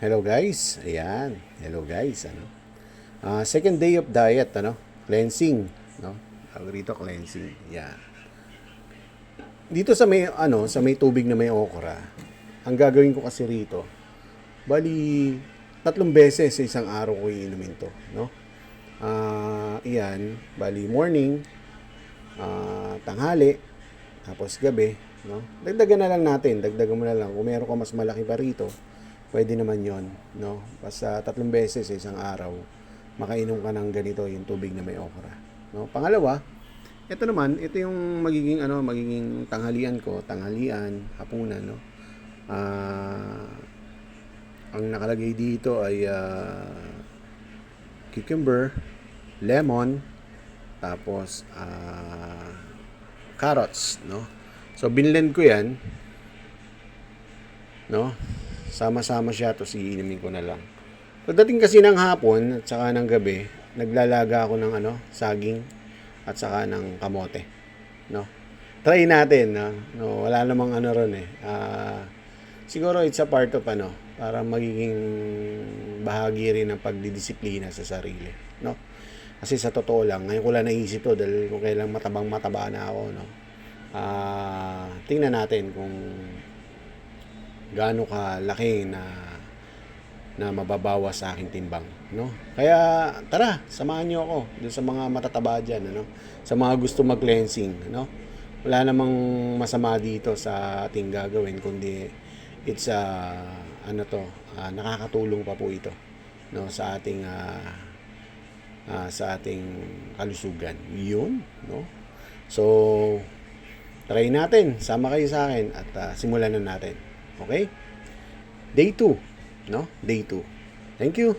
Hello guys. Ayan. Hello guys, second day of diet, Cleansing, no? Tawag rito cleansing. Yan. Dito sa may tubig na may okra. Ang gagawin ko kasi rito, bali 3 beses sa isang araw ko iinumin to, no? Iyan, bali morning, tanghali, tapos gabi, no? Dagdagan na lang natin, dagdagan mo na lang. Kung meron ka mas malaki pa rito, pwede naman yon, no? Basta 3 beses sa isang araw, makainom ka ng ganito, yung tubig na may okra, no? Pangalawa, ito yung magiging tanghalian ko, hapunan, no? Ang nakalagay dito ay cucumber, lemon, tapos carrots, no? So binlend ko 'yan, no? Sama-sama siya, to iinumin ko na lang. Pagdating kasi ng hapon at saka ng gabi, naglalaga ako ng saging at saka ng kamote, no? Try natin, no? Wala namang ron eh. Siguro it's a part of para magiging bahagi rin ng pagdidisiplina sa sarili, no? Kasi sa totoo lang, ngayon ko lang naisip to dahil kung kailang mataba na ako, no? Tingnan natin kung gaano ka laki na mababawas sa aking timbang, no? Kaya tara, samahan niyo ako dun sa mga matataba diyan, sa mga gusto mag-cleansing, no? Wala namang masama dito sa ating gagawin, kundi it's nakakatulong pa po ito, no, sa ating kalusugan. Yun, no? So try natin, sama kayo sa akin at simulan na natin. Okay? Day 2, no? Day 2. Thank you.